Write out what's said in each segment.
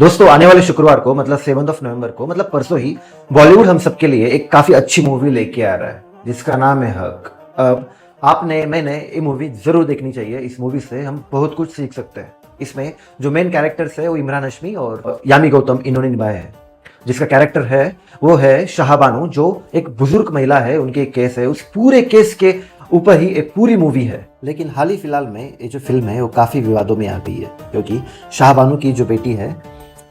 दोस्तों आने वाले शुक्रवार को मतलब 7 नवंबर को मतलब परसों ही बॉलीवुड हम सबके लिए एक काफी अच्छी मूवी लेके आ रहा है जिसका नाम है हक। अब मैंने ये मूवी जरूर देखनी चाहिए। इस मूवी से हम बहुत कुछ सीख सकते हैं। इसमें जो मेन कैरेक्टर्स है वो इमरान हाशमी और यामी गौतम इन्होंने निभाया है। जिसका कैरेक्टर है वो है शाहबानू, जो एक बुजुर्ग महिला है। उनके एक केस है, उस पूरे केस के ऊपर ही एक पूरी मूवी है। लेकिन हाल ही फिलहाल में ये जो फिल्म है वो काफी विवादों में आ गई है, क्योंकि शाहबानू की जो बेटी है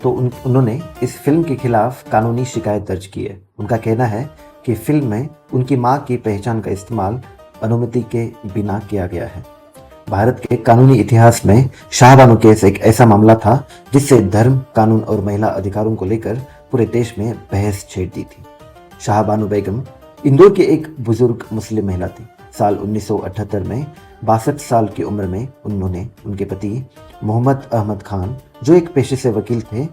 तो उन्होंने इस फिल्म के खिलाफ कानूनी शिकायत दर्ज की है। उनका कहना है कि फिल्म में उनकी मां की पहचान का इस्तेमाल अनुमति के बिना किया गया है। भारत के कानूनी इतिहास में शाहबानू केस एक ऐसा मामला था जिससे धर्म, कानून और महिला अधिकारों को लेकर पूरे देश में बहस छेड़ दी थी। शाहबानू बेगम इंदौर की एक बुजुर्ग मुस्लिम महिला थी। साल 1978 में 62 साल की उम्र में उन्होंने उनके पति मोहम्मद अहमद खान, जो एक पेशे से वकील थे,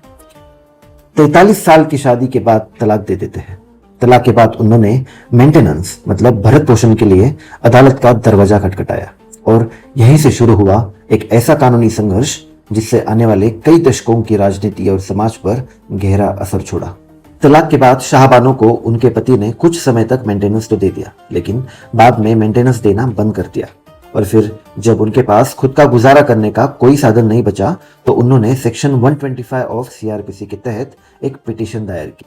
43 साल की शादी के बाद तलाक दे देते हैं। तलाक के बाद उन्होंने मेंटेनेंस मतलब भरण पोषण के लिए अदालत का दरवाजा खटखटाया और यहीं से शुरू हुआ एक ऐसा कानूनी संघर्ष जिससे आने वाले कई दशकों की राजनीति और समाज पर गहरा असर छोड़ा। तलाक के बाद शाहबानू को उनके पति ने कुछ समय तक मेंटेनेंस तो दे दिया, लेकिन बाद में मेंटेनेंस देना बंद कर दिया। और फिर जब उनके पास खुद का गुजारा करने का कोई साधन नहीं बचा तो उन्होंने सेक्शन 125 ऑफ सीआरपीसी के तहत एक पिटीशन दायर की।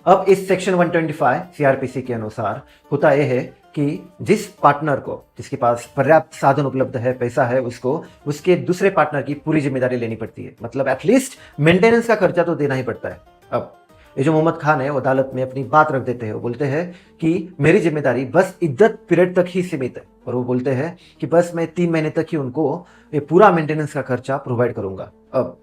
अब इस सेक्शन 125 सीआरपीसी के अनुसार होता यह है कि जिस पार्टनर को, जिसके पास पर्याप्त साधन उपलब्ध है, पैसा है, उसको उसके दूसरे पार्टनर की पूरी जिम्मेदारी लेनी पड़ती है। मतलब एटलीस्ट मेंटेनेंस का खर्चा तो देना ही पड़ता है। अब ये जो मोहम्मद खान है वो अदालत में अपनी बात रख देते हैं। वो बोलते हैं कि मेरी जिम्मेदारी बस इद्दत पीरियड तक ही सीमित है, और वो बोलते हैं कि बस मैं 3 महीने तक ही उनको ये पूरा मेंटेनेंस का खर्चा प्रोवाइड करूंगा। अब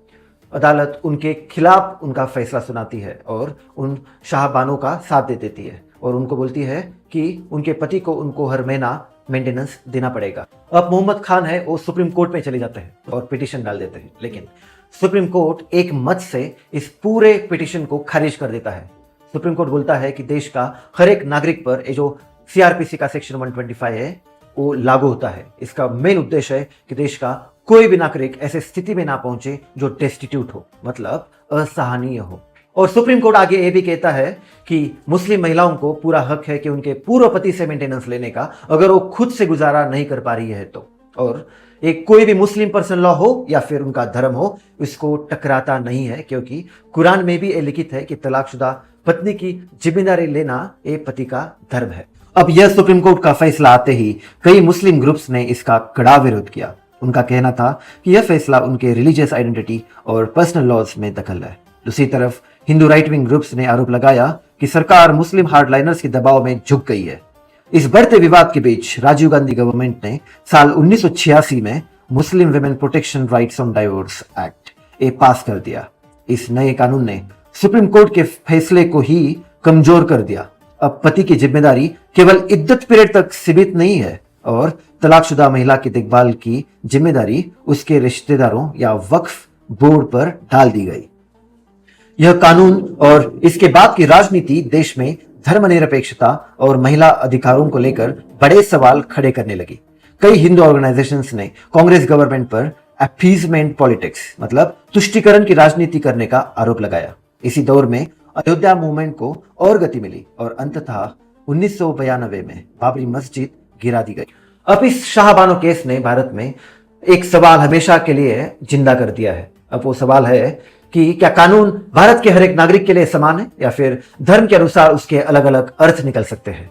अदालत उनके खिलाफ उनका फैसला सुनाती है और उन शाहबानू का साथ दे देती है और उनको बोलती है कि उनके पति को उनको हर महीना मेंटेनेंस देना पड़ेगा। अब मोहम्मद खान है वो सुप्रीम कोर्ट में चले जाते हैं और पिटीशन डाल देते हैं, लेकिन सुप्रीम कोर्ट एक मत से इस पूरे पिटीशन को खारिज कर देता है। सुप्रीम कोर्ट बोलता है कि देश का हर एक नागरिक पर ये जो सीआरपीसी का सेक्शन 125 है वो लागू होता है। इसका मेन उद्देश्य है कि देश का कोई भी नागरिक ऐसे स्थिति में ना पहुंचे जो डेस्टिट्यूट हो, मतलब असहनीय हो। और सुप्रीम कोर्ट आगे ये भी कहता है कि मुस्लिम महिलाओं को पूरा हक है कि उनके पूर्व पति से मेंटेनेंस लेने का, अगर वो खुद से गुजारा नहीं कर पा रही है तो। और एक कोई भी मुस्लिम पर्सन लॉ हो या फिर उनका धर्म हो, इसको टकराता नहीं है, क्योंकि कुरान में भी ये लिखित है कि तलाकशुदा पत्नी की जिम्मेदारी लेना ये पति का धर्म है। अब यह सुप्रीम कोर्ट का फैसला आते ही कई मुस्लिम ग्रुप्स ने इसका कड़ा विरोध किया। उनका कहना था कि यह फैसला उनके रिलीजियस आइडेंटिटी और पर्सनल लॉज में दखल है। दूसरी तरफ हिंदू राइट विंग ग्रुप्स ने आरोप लगाया कि सरकार मुस्लिम हार्डलाइनर्स के दबाव में झुक गई है। इस बढ़ते विवाद के बीच राजीव गांधी गवर्नमेंट ने साल 1986 में Muslim women protection rights on divorce act ए पास कर दिया। इस नए कानून ने सुप्रीम कोर्ट के फैसले को ही कमजोर कर दिया। अब पति की जिम्मेदारी केवल इद्दत पीरियड तक सीमित नहीं है और तलाकशुदा महिला की देखभाल की जिम्मेदारी उसके रिश्तेदारों या वक्फ बोर्ड पर डाल दी गई। यह कानून और इसके बाद की राजनीति देश में धर्मनिरपेक्षता और महिला अधिकारों को लेकर बड़े सवाल खड़े करने लगी। कई हिंदू ऑर्गेनाइजेशंस ने कांग्रेस गवर्नमेंट पर अपीजमेंट पॉलिटिक्स मतलब तुष्टीकरण की राजनीति करने का आरोप लगाया। इसी दौर में अयोध्या मूवमेंट को और गति मिली और अंततः 1992 में बाबरी मस्जिद गिरा दी गई। अब इस शाहबानू केस ने भारत में एक सवाल हमेशा के लिए जिंदा कर दिया है। अब वो सवाल है कि क्या कानून भारत के हर एक नागरिक के लिए समान है या फिर धर्म के अनुसार उसके अलग अलग अर्थ निकल सकते हैं।